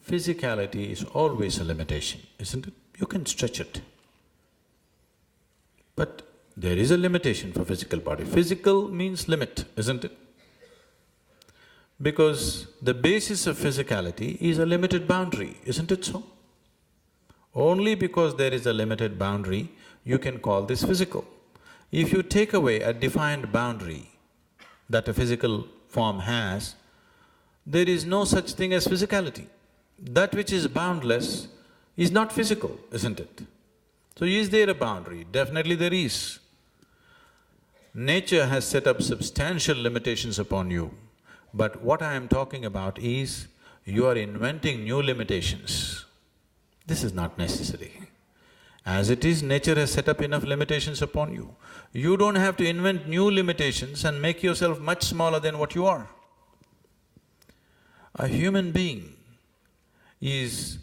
physicality is always a limitation, isn't it? You can stretch it. But there is a limitation for physical body. Physical means limit, isn't it? Because the basis of physicality is a limited boundary, isn't it so? Only because there is a limited boundary, you can call this physical. If you take away a defined boundary that a physical form has, there is no such thing as physicality. That which is boundless is not physical, isn't it? So is there a boundary? Definitely there is. Nature has set up substantial limitations upon you, but what I am talking about is you are inventing new limitations. This is not necessary. As it is, nature has set up enough limitations upon you. You don't have to invent new limitations and make yourself much smaller than what you are. A human being is…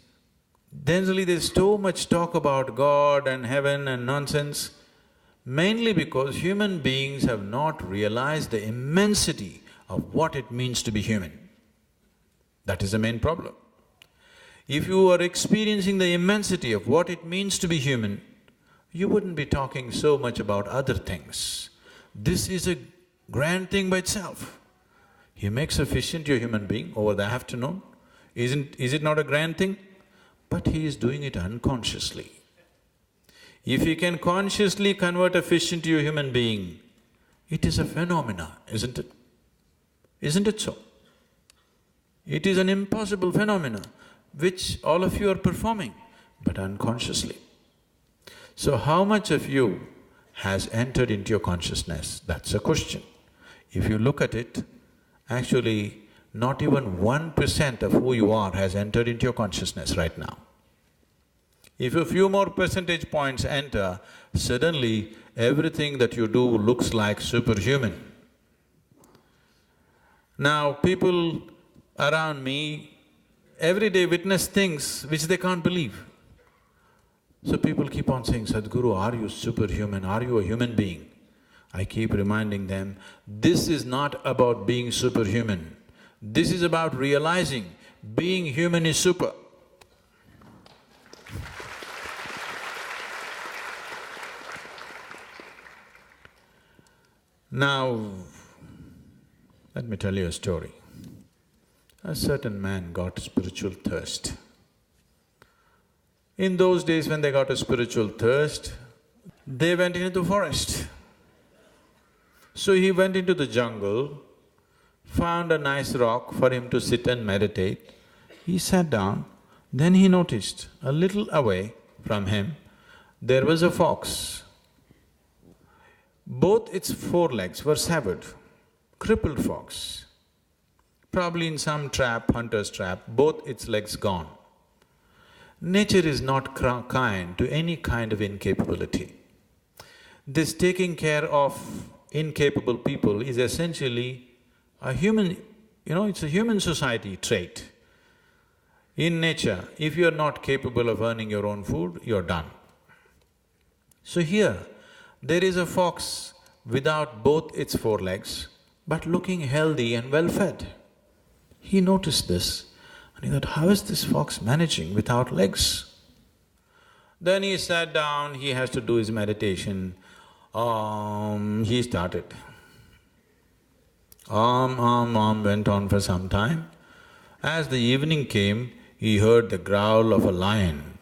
Generally there's so much talk about God and heaven and nonsense, mainly because human beings have not realized the immensity of what it means to be human. That is the main problem. If you are experiencing the immensity of what it means to be human, you wouldn't be talking so much about other things. This is a grand thing by itself. He makes a fish into a human being over the afternoon. Is it not a grand thing? But he is doing it unconsciously. If he can consciously convert a fish into a human being, it is a phenomena, isn't it? Isn't it so? It is an impossible phenomena which all of you are performing, but unconsciously. So how much of you has entered into your consciousness? That's a question. If you look at it, actually not even 1% of who you are has entered into your consciousness right now. If a few more percentage points enter, suddenly everything that you do looks like superhuman. Now, people around me every day witness things which they can't believe. So people keep on saying, Sadhguru, are you superhuman? Are you a human being? I keep reminding them, this is not about being superhuman. This is about realizing being human is super. Now, let me tell you a story. A certain man got spiritual thirst. In those days when they got a spiritual thirst, they went into the forest. So he went into the jungle, found a nice rock for him to sit and meditate. He sat down, then he noticed a little away from him, there was a fox. Both its forelegs were severed, crippled fox. Probably in some trap, hunter's trap, both its legs gone. Nature is not kind to any kind of incapability. This taking care of incapable people is essentially a human… it's a human society trait. In nature, if you're not capable of earning your own food, you're done. So here, there is a fox without both its forelegs, but looking healthy and well-fed. He noticed this and he thought, how is this fox managing without legs? Then he sat down, he has to do his meditation. He started. Went on for some time. As the evening came, he heard the growl of a lion.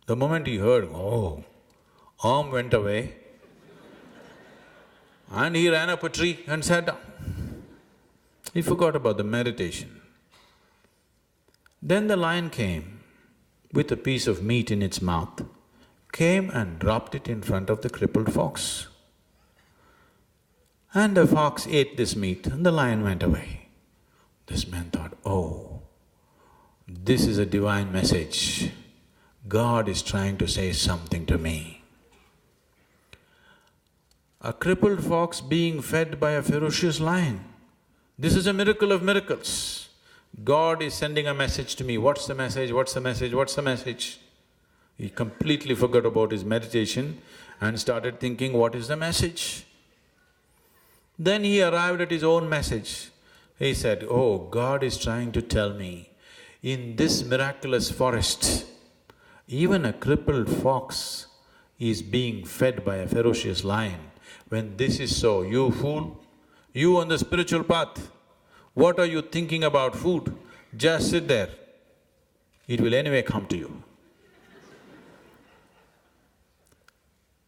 The moment he heard, went away and he ran up a tree and sat down. He forgot about the meditation. Then the lion came with a piece of meat in its mouth, came and dropped it in front of the crippled fox. And the fox ate this meat and the lion went away. This man thought, oh, this is a divine message. God is trying to say something to me. A crippled fox being fed by a ferocious lion. This is a miracle of miracles. God is sending a message to me. What's the message? What's the message? What's the message? He completely forgot about his meditation and started thinking, what is the message? Then he arrived at his own message. He said, oh, God is trying to tell me, In this miraculous forest, even a crippled fox is being fed by a ferocious lion. When this is so, you fool, you on the spiritual path, what are you thinking about food? Just sit there, it will anyway come to you.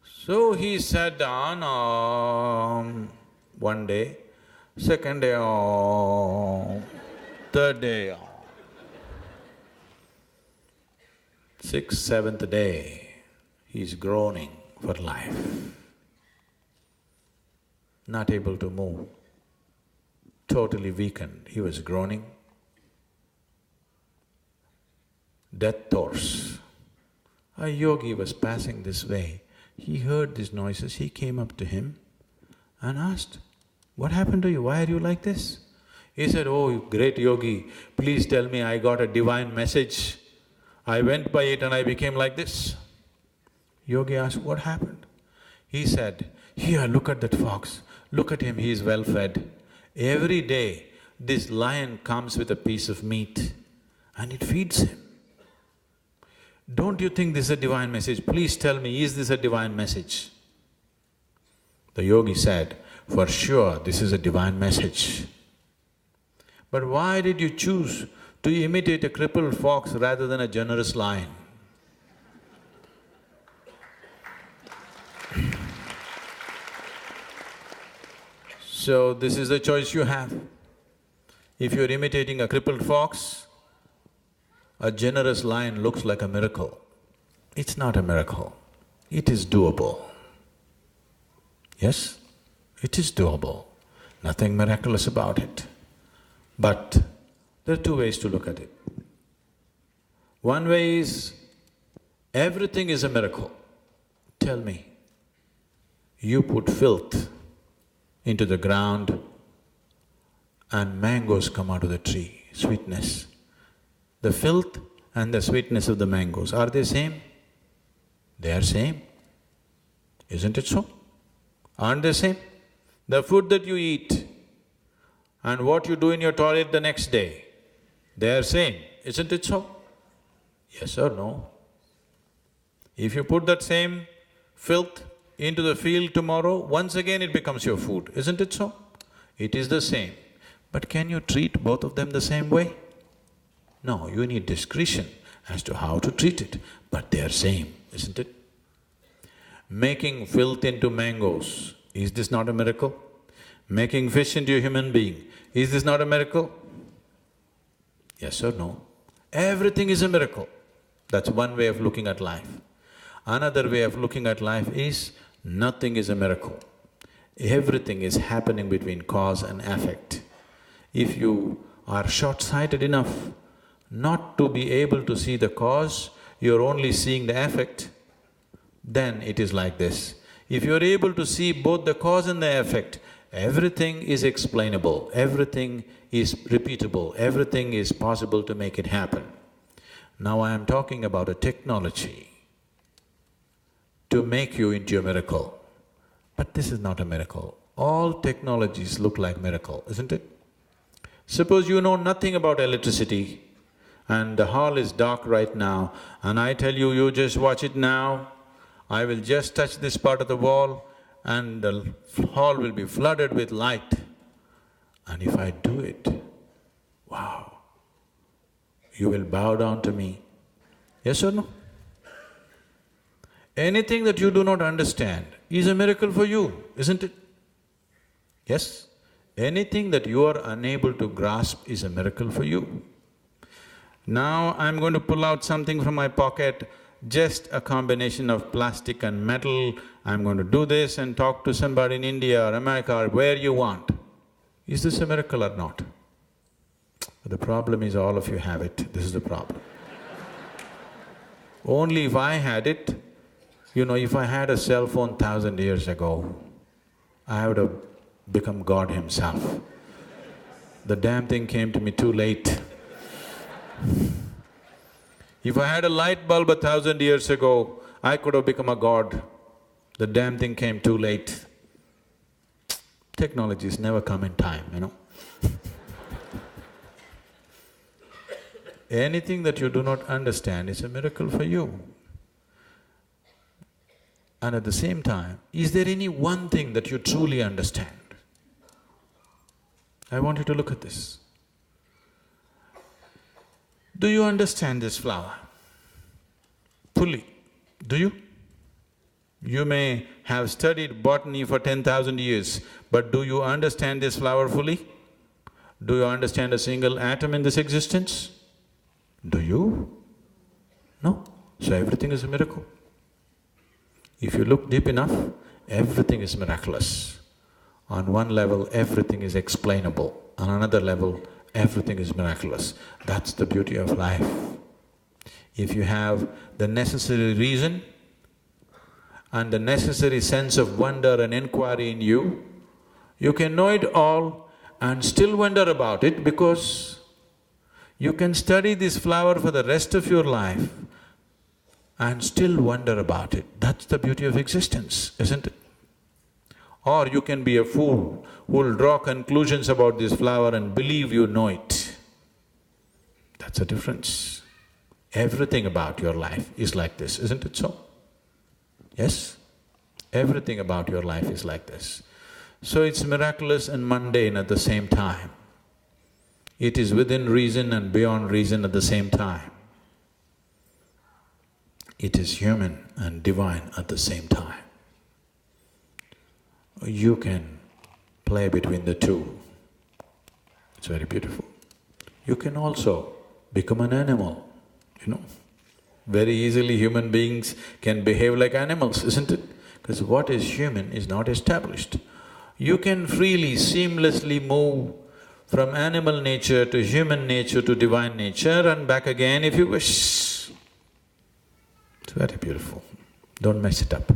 So he sat down, one day, second day, third day, sixth, seventh day, he's groaning for life, not able to move, totally weakened. He was groaning. Death thoughts. A yogi was passing this way. He heard these noises, he came up to him and asked, "What happened to you? Why are you like this?" He said, "Oh, great yogi, please tell me, I got a divine message. I went by it and I became like this." Yogi asked, "What happened?" He said, "Here, look at that fox, look at him, he is well fed. Every day, this lion comes with a piece of meat and it feeds him. Don't you think this is a divine message? Please tell me, is this a divine message?" The yogi said, "For sure, this is a divine message. But why did you choose to imitate a crippled fox rather than a generous lion?" So, this is the choice you have. If you're imitating a crippled fox, a generous lion looks like a miracle. It's not a miracle, it is doable. Yes, it is doable, nothing miraculous about it. But there are two ways to look at it. One way is, everything is a miracle. Tell me, you put filth into the ground and mangoes come out of the tree, sweetness. The filth and the sweetness of the mangoes, are they same? They are same, isn't it so? Aren't they same? The food that you eat and what you do in your toilet the next day, they are same, isn't it so? Yes or no? If you put that same filth into the field tomorrow, once again it becomes your food, isn't it so? It is the same. But can you treat both of them the same way? No, you need discretion as to how to treat it, but they are same, isn't it? Making filth into mangoes, is this not a miracle? Making fish into a human being, is this not a miracle? Yes or no? Everything is a miracle. That's one way of looking at life. Another way of looking at life is, nothing is a miracle. Everything is happening between cause and effect. If you are short-sighted enough not to be able to see the cause, you're only seeing the effect, then it is like this. If you're able to see both the cause and the effect, everything is explainable, everything is repeatable, everything is possible to make it happen. Now I am talking about a technology to make you into a miracle. But this is not a miracle. All technologies look like miracle, isn't it? Suppose you know nothing about electricity and the hall is dark right now and I tell you, you just watch it now, I will just touch this part of the wall and the hall will be flooded with light. And if I do it, wow, you will bow down to me. Yes or no? Anything that you do not understand is a miracle for you, isn't it? Yes? Anything that you are unable to grasp is a miracle for you. Now I'm going to pull out something from my pocket, just a combination of plastic and metal. I'm going to do this and talk to somebody in India or America or where you want. Is this a miracle or not? The problem is all of you have it, this is the problem. Only if I had it, if I had a cell phone 1,000 years ago, I would have become God himself. The damn thing came to me too late. If I had a light bulb 1,000 years ago, I could have become a god. The damn thing came too late. Technologies never come in time, Anything that you do not understand is a miracle for you. And at the same time, is there any one thing that you truly understand? I want you to look at this. Do you understand this flower? Fully. Do you? You may have studied botany for 10,000 years, but do you understand this flower fully? Do you understand a single atom in this existence? Do you? No. So everything is a miracle. If you look deep enough, everything is miraculous. On one level, everything is explainable. On another level, everything is miraculous. That's the beauty of life. If you have the necessary reason and the necessary sense of wonder and inquiry in you, you can know it all and still wonder about it, because you can study this flower for the rest of your life and still wonder about it. That's the beauty of existence, isn't it? Or you can be a fool who'll draw conclusions about this flower and believe you know it. That's the difference. Everything about your life is like this, isn't it so? Yes? Everything about your life is like this. So it's miraculous and mundane at the same time. It is within reason and beyond reason at the same time. It is human and divine at the same time. You can play between the two. It's very beautiful. You can also become an animal, you know. Very easily human beings can behave like animals, isn't it? Because what is human is not established. You can freely, seamlessly move from animal nature to human nature to divine nature and back again if you wish. It's very beautiful. Don't mess it up.